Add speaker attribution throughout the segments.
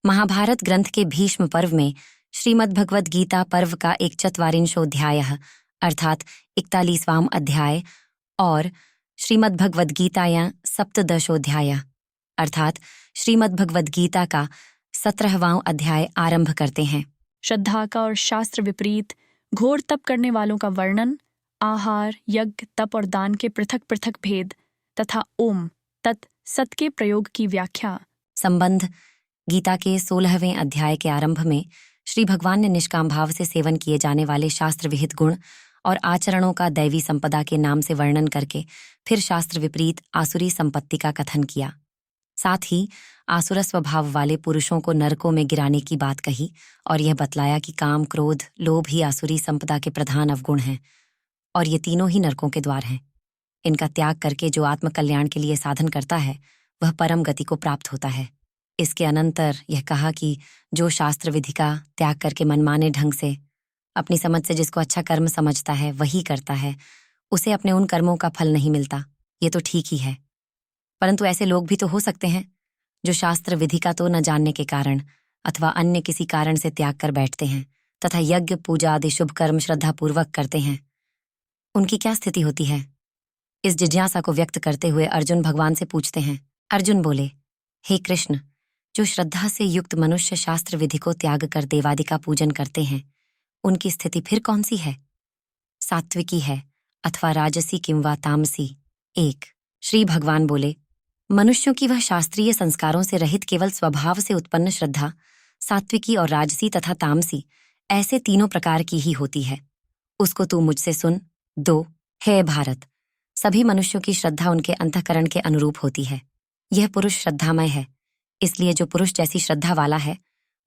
Speaker 1: महाभारत ग्रंथ के भीष्म पर्व में श्रीमद् भगवद गीता पर्व का 41वां अर्थात 41वां अध्याय और श्रीमद् भगवद गीताया सप्तदशोध्याय अर्थात श्रीमद् भगवद गीता का 17वां अध्याय आरंभ करते हैं।
Speaker 2: श्रद्धा का और शास्त्र विपरीत घोर तप करने वालों का वर्णन, आहार, यज्ञ, तप और दान के पृथक पृथक भेद तथा ओम तत् सत के प्रयोग की व्याख्या।
Speaker 1: संबंध गीता के 16वें अध्याय के आरंभ में श्री भगवान ने निष्काम भाव से सेवन किए जाने वाले शास्त्र विहित गुण और आचरणों का दैवी संपदा के नाम से वर्णन करके फिर शास्त्र विपरीत आसुरी संपत्ति का कथन किया। साथ ही आसुर स्वभाव वाले पुरुषों को नरकों में गिराने की बात कही और यह बतलाया कि काम, क्रोध, लोभ ही आसुरी संपदा के प्रधान अवगुण हैं और ये तीनों ही नरकों के द्वार हैं। इनका त्याग करके जो आत्मकल्याण के लिए साधन करता है वह परम गति को प्राप्त होता है। इसके अनंतर यह कहा कि जो शास्त्र विधि का त्याग करके मनमाने ढंग से अपनी समझ से जिसको अच्छा कर्म समझता है वही करता है, उसे अपने उन कर्मों का फल नहीं मिलता। ये तो ठीक ही है, परंतु ऐसे लोग भी तो हो सकते हैं जो शास्त्र विधि का तो न जानने के कारण अथवा अन्य किसी कारण से त्याग कर बैठते हैं तथा यज्ञ, पूजा आदि शुभ कर्म श्रद्धापूर्वक करते हैं। उनकी क्या स्थिति होती है? इस जिज्ञासा को व्यक्त करते हुए अर्जुन भगवान से पूछते हैं। अर्जुन बोले, हे कृष्ण, जो श्रद्धा से युक्त मनुष्य शास्त्र विधि को त्याग कर देवादि का पूजन करते हैं, उनकी स्थिति फिर कौन सी है? सात्विकी है अथवा राजसी किंवा तामसी? 1। श्री भगवान बोले, मनुष्यों की वह शास्त्रीय संस्कारों से रहित केवल स्वभाव से उत्पन्न श्रद्धा सात्विकी और राजसी तथा तामसी ऐसे तीनों प्रकार की ही होती है। उसको तू मुझसे सुन। 2। हे भारत, सभी मनुष्यों की श्रद्धा उनके अंतःकरण के अनुरूप होती है। यह पुरुष श्रद्धामय है, इसलिए जो पुरुष जैसी श्रद्धा वाला है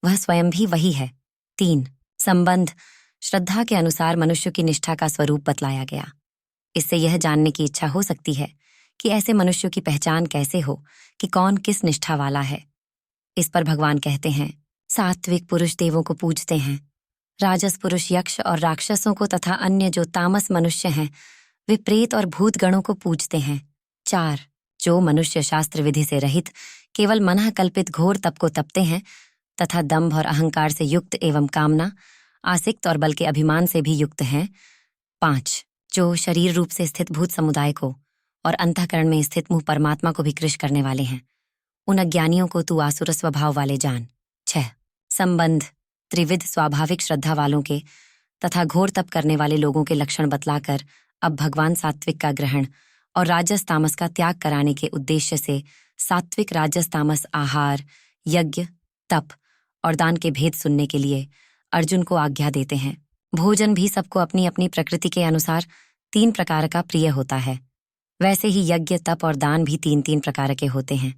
Speaker 1: वह स्वयं भी वही है। 3। संबंध श्रद्धा के अनुसार मनुष्य की निष्ठा का स्वरूप बतलाया गया। इससे यह जानने की इच्छा हो सकती है कि ऐसे मनुष्यों की पहचान कैसे हो कि कौन किस निष्ठा वाला है। इस पर भगवान कहते हैं, सात्विक पुरुष देवों को पूजते हैं, राजस पुरुष यक्ष और राक्षसों को तथा अन्य जो तामस मनुष्य हैं वे प्रेत और भूत गणों को पूजते हैं। 4। जो मनुष्य शास्त्र विधि से रहित केवल मनः कल्पित घोर तप को तपते हैं तथा दंभ और अहंकार से युक्त एवं कामना, आसक्त और बल के अभिमान से भी युक्त हैं। 5। जो शरीर रूप से स्थित भूत समुदाय को और अंतःकरण में स्थित मुँह परमात्मा को भी कृश करने वाले हैं, उन अज्ञानियों को तू आसुर स्वभाव वाले जान। 6। संबंध त्रिविध स्वाभाविक श्रद्धा वालों के तथा घोर तप करने वाले लोगों के लक्षण बतलाकर अब भगवान सात्विक का ग्रहण और राजस तामस का त्याग कराने के उद्देश्य से सात्विक राजस तामस आहार, यज्ञ, तप और दान के भेद सुनने के लिए अर्जुन को आज्ञा देते हैं। भोजन भी सबको अपनी अपनी प्रकृति के अनुसार 3 प्रकार का प्रिय होता है, वैसे ही यज्ञ, तप और दान भी 3-3 प्रकार के होते हैं।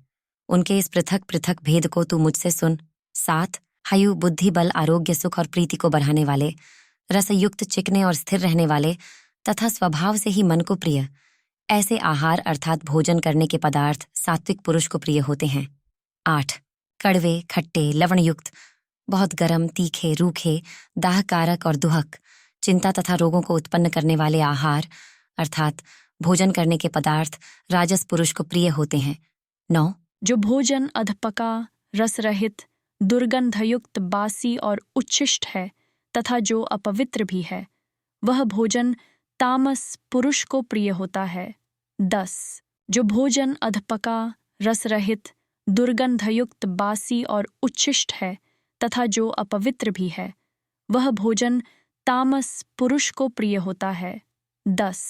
Speaker 1: उनके इस पृथक पृथक भेद को तू मुझसे सुन। 7। आयु, बुद्धि, बल, आरोग्य, सुख और प्रीति को बढ़ाने वाले, रसयुक्त, चिकने और स्थिर रहने वाले तथा स्वभाव से ही मन को प्रिय ऐसे आहार अर्थात भोजन करने के पदार्थ सात्विक पुरुष को प्रिय होते हैं। 8। कड़वे, खट्टे, लवणयुक्त, बहुत गरम, तीखे, रूखे, दाहकारक और दुहक, चिंता तथा रोगों को उत्पन्न करने वाले आहार अर्थात भोजन करने के पदार्थ राजस पुरुष को प्रिय होते हैं। 9।
Speaker 2: जो भोजन अधपका, रस रहित, दुर्गंधयुक्त, बासी और उच्छिष्ट है तथा जो अपवित्र भी है, वह भोजन तामस पुरुष को प्रिय होता है। 10। जो भोजन अधपका, रस रहित, दुर्गंधयुक्त, बासी और उच्छिष्ट है तथा जो अपवित्र भी है, वह भोजन तामस पुरुष को प्रिय होता है। 10।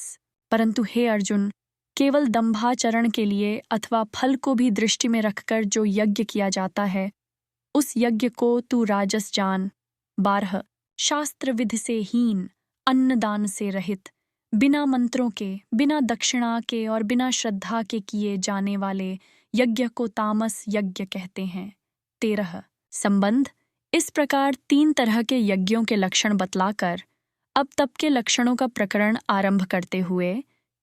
Speaker 2: परंतु हे अर्जुन, केवल दंभाचरण के लिए अथवा फल को भी दृष्टि में रखकर जो यज्ञ किया जाता है, उस यज्ञ को तू राजस जान। 12। शास्त्र विधि से हीन, अन्नदान से रहित, बिना मंत्रों के, बिना दक्षिणा के और बिना श्रद्धा के किए जाने वाले यज्ञ को तामस यज्ञ कहते हैं। 13। संबंध इस प्रकार 3 तरह के यज्ञों के लक्षण बतलाकर अब तप के लक्षणों का प्रकरण आरंभ करते हुए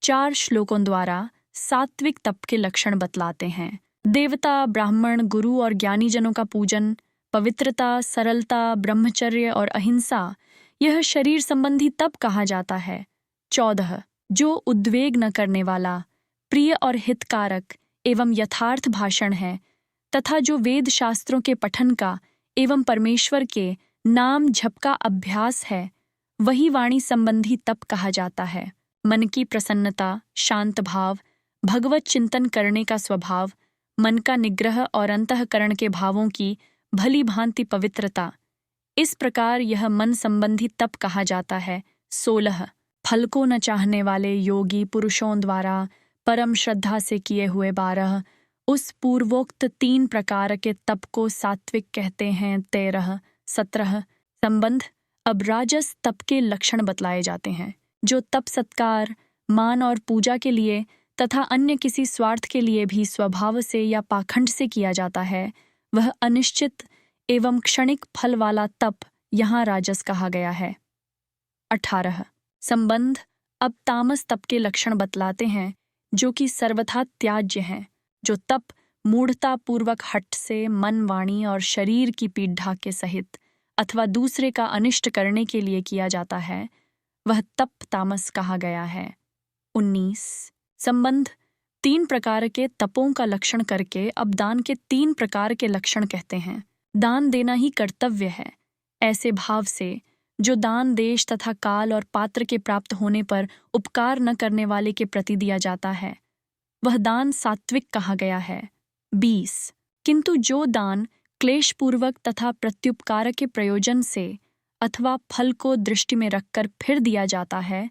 Speaker 2: 4 श्लोकों द्वारा सात्विक तप के लक्षण बतलाते हैं। देवता, ब्राह्मण, गुरु और ज्ञानीजनों का पूजन, पवित्रता, सरलता, ब्रह्मचर्य और अहिंसा, यह शरीर संबंधी तप कहा जाता है। 14। जो उद्वेग न करने वाला, प्रिय और हितकारक एवं यथार्थ भाषण है तथा जो वेद शास्त्रों के पठन का एवं परमेश्वर के नाम जप का अभ्यास है, वही वाणी संबंधी तप कहा जाता है। मन की प्रसन्नता, शांत भाव, भगवत चिंतन करने का स्वभाव, मन का निग्रह और अंतःकरण के भावों की भली भांति पवित्रता, इस प्रकार यह मन संबंधी तप कहा जाता है। 16 फल को न चाहने वाले योगी पुरुषों द्वारा परम श्रद्धा से किए हुए 12 उस पूर्वोक्त 3 प्रकार के तप को सात्विक कहते हैं। 13 17 संबंध। अब राजस तप के लक्षण बतलाए जाते हैं। जो तप सत्कार, मान और पूजा के लिए तथा अन्य किसी स्वार्थ के लिए भी स्वभाव से या पाखंड से किया जाता है, वह अनिश्चित एवं क्षणिक फल वाला तप यहाँ राजस कहा गया है। 18 संबंध। अब तामस तप के लक्षण बतलाते हैं, जो कि सर्वथा त्याज्य हैं। जो तप मूढ़ता पूर्वक हठ से मन, वाणी और शरीर की पीड़ा के सहित अथवा दूसरे का अनिष्ट करने के लिए किया जाता है, वह तप तामस कहा गया है। 19 संबंध। 3 प्रकार के तपों का लक्षण करके अब दान के 3 प्रकार के लक्षण कहते हैं। दान देना ही कर्तव्य है, ऐसे भाव से जो दान देश तथा काल और पात्र के प्राप्त होने पर उपकार न करने वाले के प्रति दिया जाता है, वह दान सात्विक कहा गया है। 20 किंतु जो दान क्लेशपूर्वक तथा प्रत्युपकार के प्रयोजन से अथवा फल को दृष्टि में रखकर फिर दिया जाता है,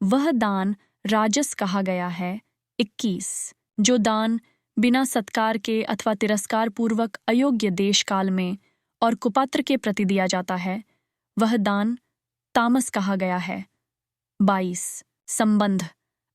Speaker 2: वह दान राजस कहा गया है। 21 जो दान बिना सत्कार के अथवा तिरस्कार पूर्वक अयोग्य देश काल में और कुपात्र के प्रति दिया जाता है, वह दान तामस कहा गया है। 22 संबंध।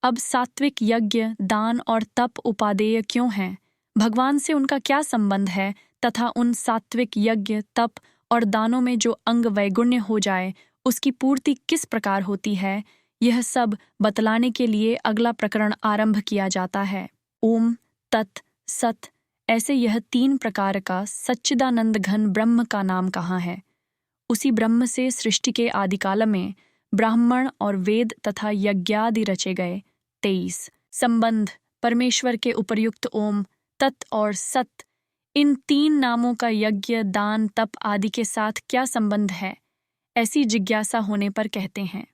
Speaker 2: अब सात्विक यज्ञ, दान और तप उपादेय क्यों हैं, भगवान से उनका क्या संबंध है तथा उन सात्विक यज्ञ, तप और दानों में जो अंग वैगुण्य हो जाए, उसकी पूर्ति किस प्रकार होती है, यह सब बतलाने के लिए अगला प्रकरण आरंभ किया जाता है। ओम तत् सत। ऐसे यह 3 प्रकार का सच्चिदानंद घन ब्रह्म का नाम कहाँ है? उसी ब्रह्म से सृष्टि के आदिकाल में ब्राह्मण और वेद तथा यज्ञादि रचे गए। 23 संबंध। परमेश्वर के उपर्युक्त ओम, तत् और सत, इन 3 नामों का यज्ञ, दान, तप आदि के साथ क्या संबंध है, ऐसी जिज्ञासा होने पर कहते हैं।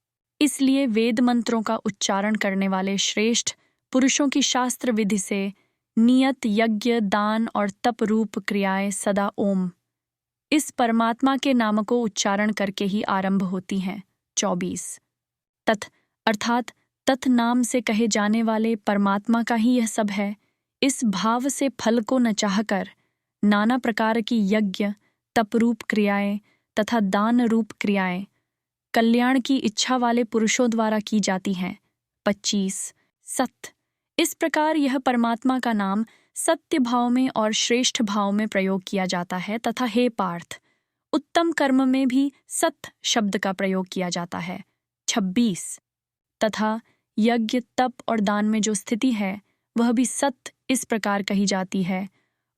Speaker 2: इसलिए वेद मंत्रों का उच्चारण करने वाले श्रेष्ठ पुरुषों की शास्त्र विधि से नियत यज्ञ, दान और तप रूप क्रियाएं सदा ओम, इस परमात्मा के नाम को उच्चारण करके ही आरंभ होती हैं। 24 तत् अर्थात तत् नाम से कहे जाने वाले परमात्मा का ही यह सब है। इस भाव से फल को न चाहकर नाना प्रकार की यज्ञ, तप रूप क्रियाएं तथा दान रूप क्रियाएं कल्याण की इच्छा वाले पुरुषों द्वारा की जाती हैं। 25 सत्य। इस प्रकार यह परमात्मा का नाम सत्य भाव में और श्रेष्ठ भाव में प्रयोग किया जाता है तथा हे पार्थ, उत्तम कर्म में भी सत्य शब्द का प्रयोग किया जाता है। 26 तथा यज्ञ, तप और दान में जो स्थिति है, वह भी सत्य इस प्रकार कही जाती है,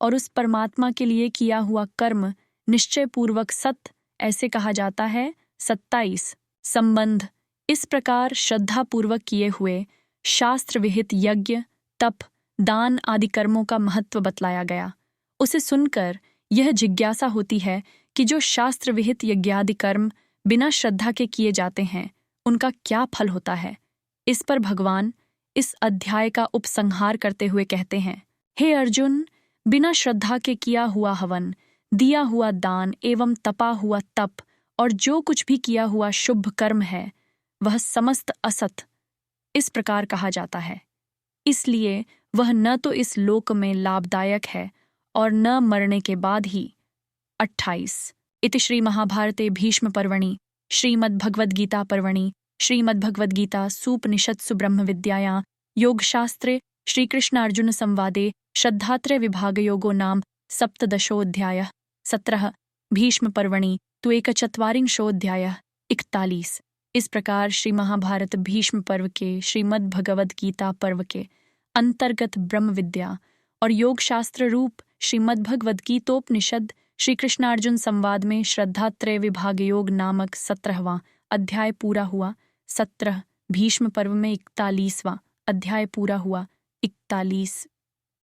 Speaker 2: और उस परमात्मा के लिए किया हुआ कर्म निश्चय पूर्वक सत्य ऐसे कहा जाता है। 27 संबंध। इस प्रकार श्रद्धा पूर्वक किए हुए शास्त्र विहित यज्ञ, तप, दान आदि कर्मों का महत्व बतलाया गया। उसे सुनकर यह जिज्ञासा होती है कि जो शास्त्र विहित यज्ञादि कर्म बिना श्रद्धा के किए जाते हैं, उनका क्या फल होता है। इस पर भगवान इस अध्याय का उपसंहार करते हुए कहते हैं, हे अर्जुन, बिना श्रद्धा के किया हुआ हवन, दिया हुआ दान एवं तपा हुआ तप और जो कुछ भी किया हुआ शुभ कर्म है, वह समस्त असत इस प्रकार कहा जाता है। इसलिए वह न तो इस लोक में लाभदायक है और न मरने के बाद ही। 28 इति श्री महाभारते भीष्म पर्वणि श्रीमद्भगवद्गीता पर्वणि श्रीमद्भगवद्गीता सूपनिषत्सु ब्रह्म विद्यायां योगशास्त्रे श्रीकृष्णार्जुन संवादे श्रद्धात्रय विभागयोगो नाम सप्तदशोऽध्यायः। 17 भीष्म पर्वणि तु एकचत्वारिंशोऽध्यायः। 41 इस प्रकार श्री महाभारत भीष्म पर्व के श्रीमद्भगवद गीता पर्व के अंतर्गत ब्रह्म विद्या और योग शास्त्र रूप श्रीमद्भगवद गीतोपनिषद श्री कृष्णार्जुन संवाद में श्रद्धात्रय विभाग योग नामक 17वां अध्याय पूरा हुआ। 17 भीष्म पर्व में 41वां अध्याय पूरा हुआ। 41